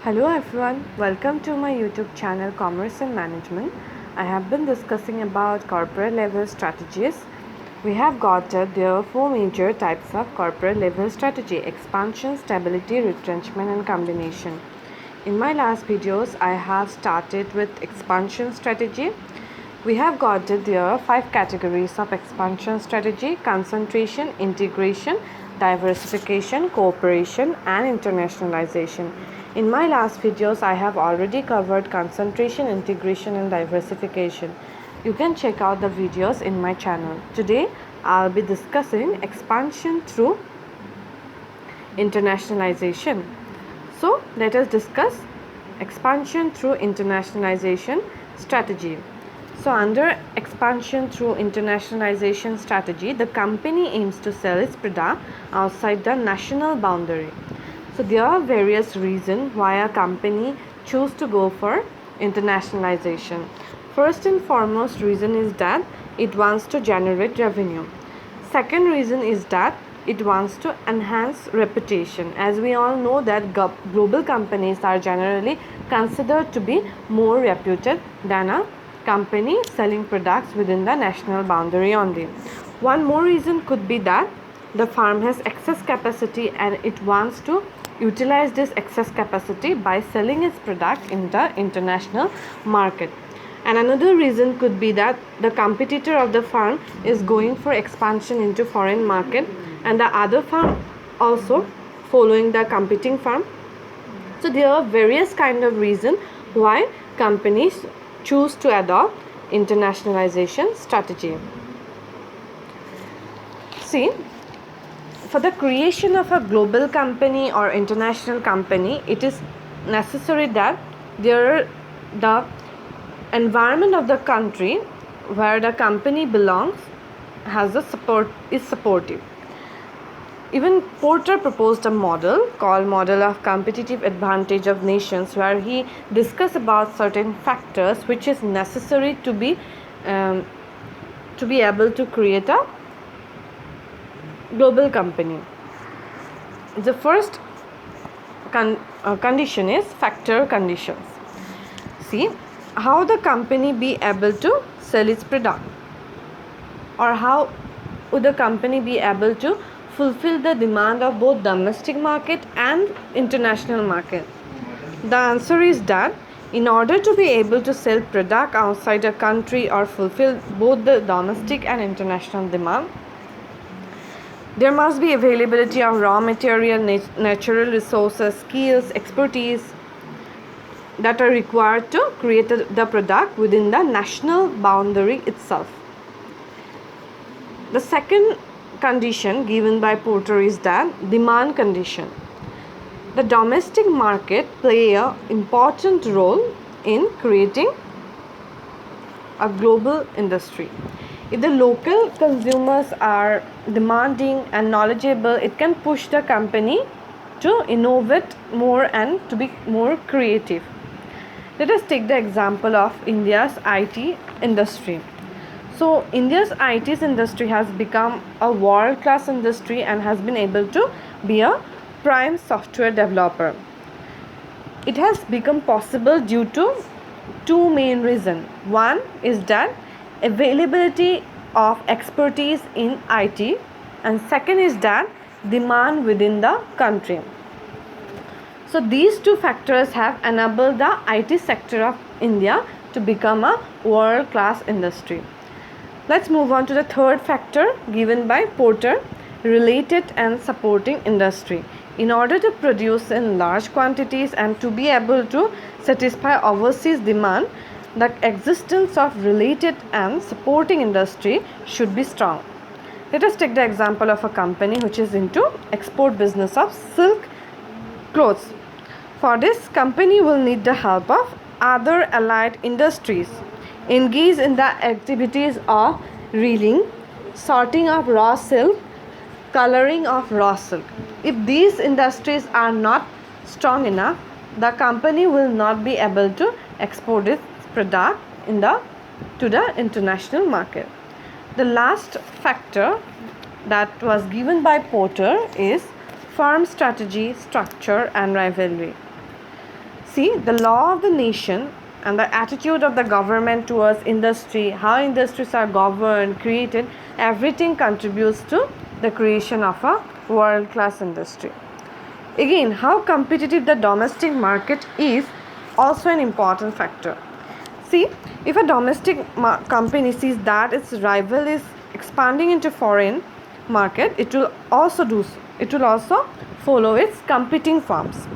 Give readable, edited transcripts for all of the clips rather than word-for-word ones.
Hello everyone, welcome to my YouTube channel Commerce and Management. I have been discussing about corporate level strategies. We have got there are four major types of corporate level strategy: expansion, stability, retrenchment and combination. In my last videos, I have started with expansion strategy. We have got there are five categories of expansion strategy: concentration, integration, diversification, cooperation and internationalization. In my last videos, I have already covered concentration, integration and diversification. You can check out the videos in my channel. Today, I'll be discussing expansion through internationalization. So, let us discuss expansion through internationalization strategy. So, under expansion through internationalization strategy, the company aims to sell its product outside the national boundary. So, there are various reasons why a company choose to go for internationalization. First and foremost reason is that it wants to generate revenue. Second reason is that it wants to enhance reputation. As we all know that global companies are generally considered to be more reputed than a company selling products within the national boundary only. One more reason could be that the firm has excess capacity and it wants to utilize this excess capacity by selling its product in the international market. And another reason could be that the competitor of the firm is going for expansion into foreign market and the other firm also following the competing firm. So there are various kind of reasons why companies choose to adopt internationalization strategy. See, for the creation of a global company or international company, it is necessary that the environment of the country where the company belongs is supportive. Even Porter proposed a model called Model of Competitive Advantage of Nations, where he discussed about certain factors which is necessary to be able to create a global company. The first condition is factor conditions. See, how the company be able to sell its product, or how would the company be able to fulfill the demand of both domestic market and international market? The answer is that in order to be able to sell product outside a country or fulfill both the domestic and international demand, there must be availability of raw material, natural resources, skills, expertise that are required to create the product within the national boundary itself. The second condition given by Porter is that demand condition. The domestic market play an important role in creating a global industry. If the local consumers are demanding and knowledgeable, it can push the company to innovate more and to be more creative. Let us take the example of India's IT industry. So, India's IT industry has become a world-class industry and has been able to be a prime software developer. It has become possible due to two main reasons. One is that availability of expertise in IT, and second is that demand within the country. So these two factors have enabled the IT sector of India to become a world-class industry. Let's move on to the third factor given by Porter: related and supporting industry. In order to produce in large quantities and to be able to satisfy overseas demand, the existence of related and supporting industry should be strong. Let us take the example of a company which is into export business of silk clothes. For this, company will need the help of other allied industries engaged in the activities of reeling, sorting of raw silk, coloring of raw silk. If these industries are not strong enough, the company will not be able to export its product to the international market. The last factor that was given by Porter is firm strategy, structure and rivalry. See, the law of the nation and the attitude of the government towards industry, how industries are governed, created, everything contributes to the creation of a world-class industry. Again, how competitive the domestic market is also an important factor. See, if a domestic company sees that its rival is expanding into foreign market, it will also follow its competing firms.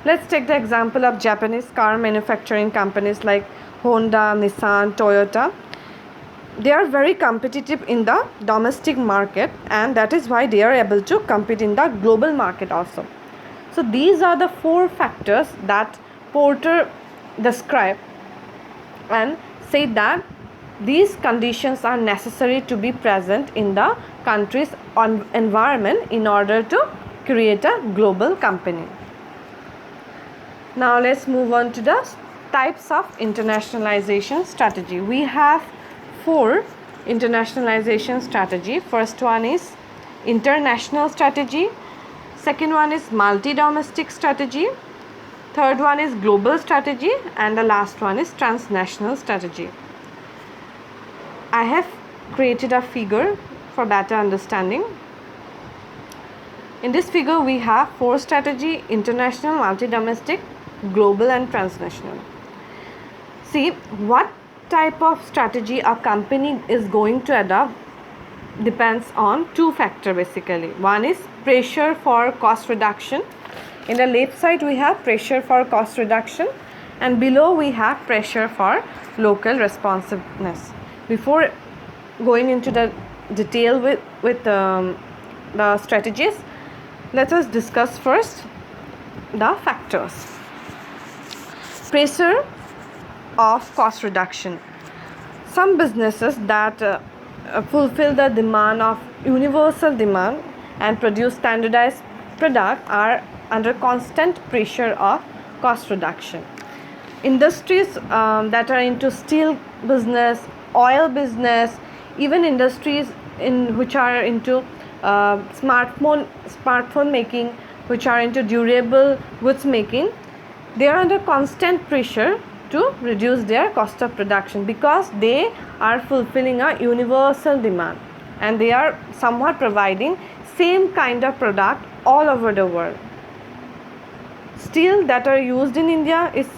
Let's take the example of Japanese car manufacturing companies like Honda, Nissan, Toyota. They are very competitive in the domestic market, and that is why they are able to compete in the global market also. So these are the 4 factors that Porter described and said that these conditions are necessary to be present in the country's environment in order to create a global company. Now let's move on to the types of internationalization strategy. We have 4 internationalization strategy. First one is international strategy. Second one is multi-domestic strategy. Third one is global strategy, and the last one is transnational strategy. I have created a figure for better understanding. In this figure we have 4 strategy: international, multi-domestic, global and transnational. See, what type of strategy a company is going to adopt depends on 2 factors basically. One is pressure for cost reduction. In the left side we have pressure for cost reduction, and below we have pressure for local responsiveness. Before going into the detail with the strategies, let us discuss first the factors. Pressure of cost reduction. Some businesses that fulfill the demand of universal demand and produce standardized product are under constant pressure of cost reduction. Industries that are into steel business, oil business, even industries which are into smartphone making, which are into durable goods making, they are under constant pressure to reduce their cost of production because they are fulfilling a universal demand and they are somewhat providing same kind of product all over the world. Steel that are used in India is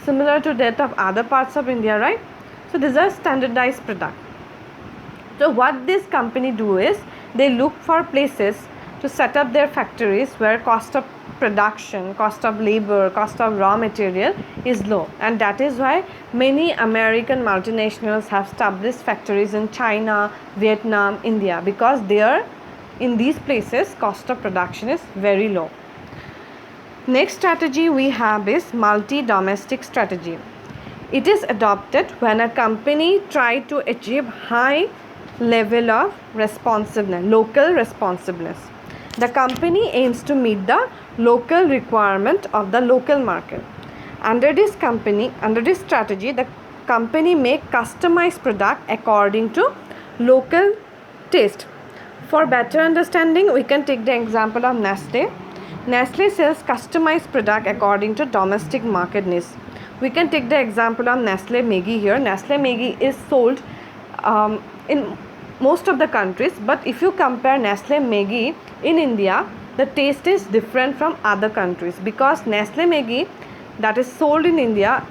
similar to that of other parts of India, right? So these are standardized product. So what this company do is they look for places to set up their factories where cost of production, cost of labor, cost of raw material is low, and that is why many American multinationals have established factories in China, Vietnam, India, because there in these places cost of production is very low. Next strategy we have is multi-domestic strategy. It is adopted when a company try to achieve high level of responsiveness, local responsiveness. The company aims to meet the local requirement of the local market. Under this strategy, the company make customized product according to local taste. For better understanding, we can take the example of Nestle. Nestle sells customized product according to domestic market needs. We can take the example of Nestle Maggi here. Nestle Maggi is sold in most of the countries, but if you compare Nestle Maggi in India, the taste is different from other countries because Nestle Maggi that is sold in India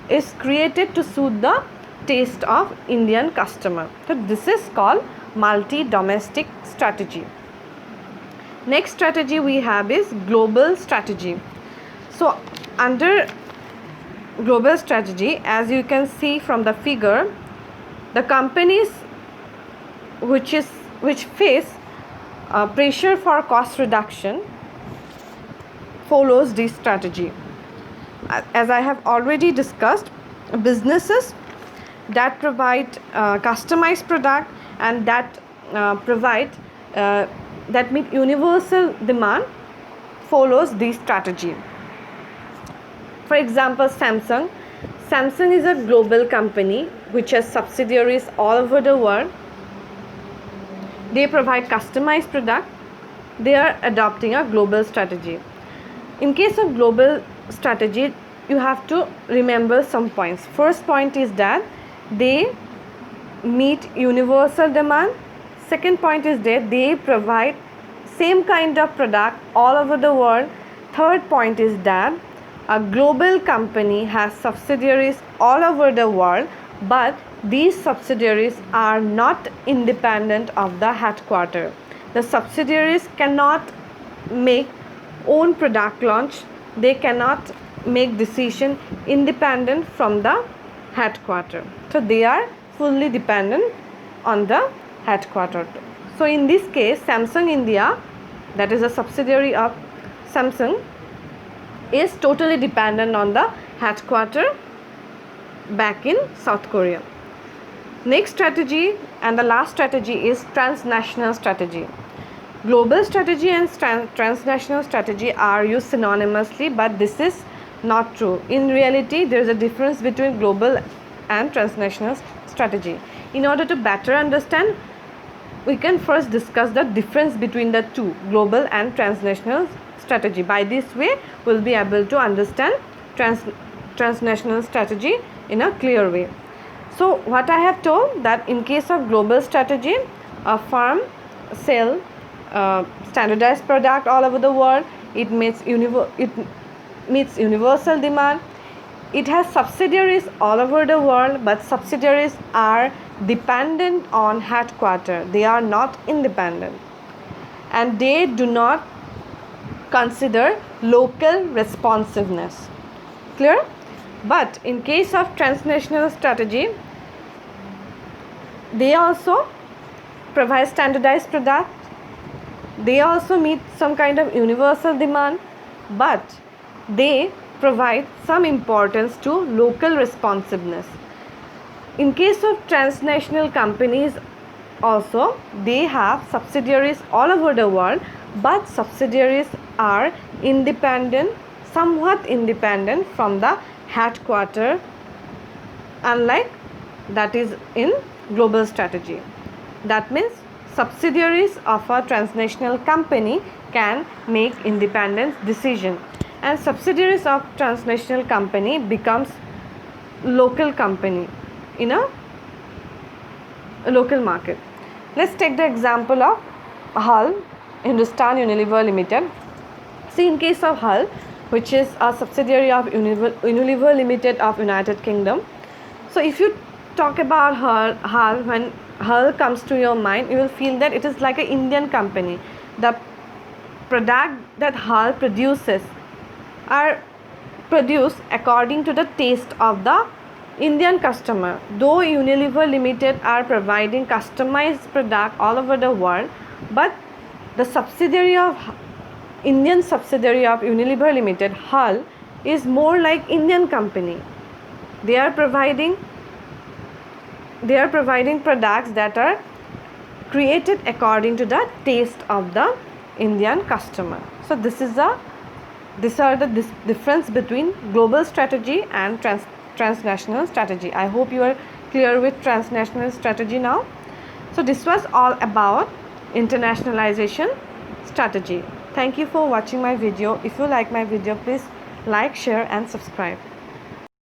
is created to suit the taste of Indian customer. So this is called multi-domestic strategy. Next strategy we have is global strategy. So under global strategy, as you can see from the figure, the companies which face pressure for cost reduction follows this strategy. As I have already discussed, businesses that provide customized product and that that meet universal demand follows this strategy. For example, Samsung is a global company which has subsidiaries all over the world. They provide customized product. They are adopting a global strategy. In case of global strategy, you have to remember some points. First point is that they meet universal demand. Second point is that they provide same kind of product all over the world. Third point is that a global company has subsidiaries all over the world, but these subsidiaries are not independent of the headquarters. The subsidiaries cannot make own product launch. They cannot make decision independent from the headquarters. So they are fully dependent on the headquarters. So in this case, Samsung India, that is a subsidiary of Samsung, is totally dependent on the headquarters back in South Korea. Next strategy and the last strategy is transnational strategy. Global strategy and transnational strategy are used synonymously, but this is not true. In reality, there is a difference between global and transnational strategy. In order to better understand, we can first discuss the difference between the two, global and transnational strategy. By this way, we will be able to understand transnational strategy in a clear way. So what I have told, that in case of global strategy, a firm sell standardized product all over the world. It meets universal demand. It has subsidiaries all over the world, but subsidiaries are dependent on headquarters. They are not independent, and they do not consider local responsiveness. Clear? But in case of transnational strategy, they also provide standardized product. They also meet some kind of universal demand, but they provide some importance to local responsiveness. In case of transnational companies also, they have subsidiaries all over the world, but subsidiaries are independent, somewhat independent from the headquarters, unlike that is in global strategy. That means subsidiaries of a transnational company can make independent decision, and subsidiaries of transnational company becomes local company in a local market. Let's take the example of Hull, Hindustan Unilever Limited. See, in case of Hull, which is a subsidiary of Unilever Limited of United Kingdom. So if you talk about Hull, when Hull comes to your mind, you will feel that it is like an Indian company. The product that Hull produces are produced according to the taste of the Indian customer. Though Unilever Limited are providing customized product all over the world, but the Indian subsidiary of Unilever Limited, Hull, is more like Indian company. They are providing products that are created according to the taste of the Indian customer. So these are the difference between global strategy and transnational strategy. I hope you are clear with transnational strategy now. So this was all about internationalization strategy. Thank you for watching my video. If you like my video, please like, share and subscribe.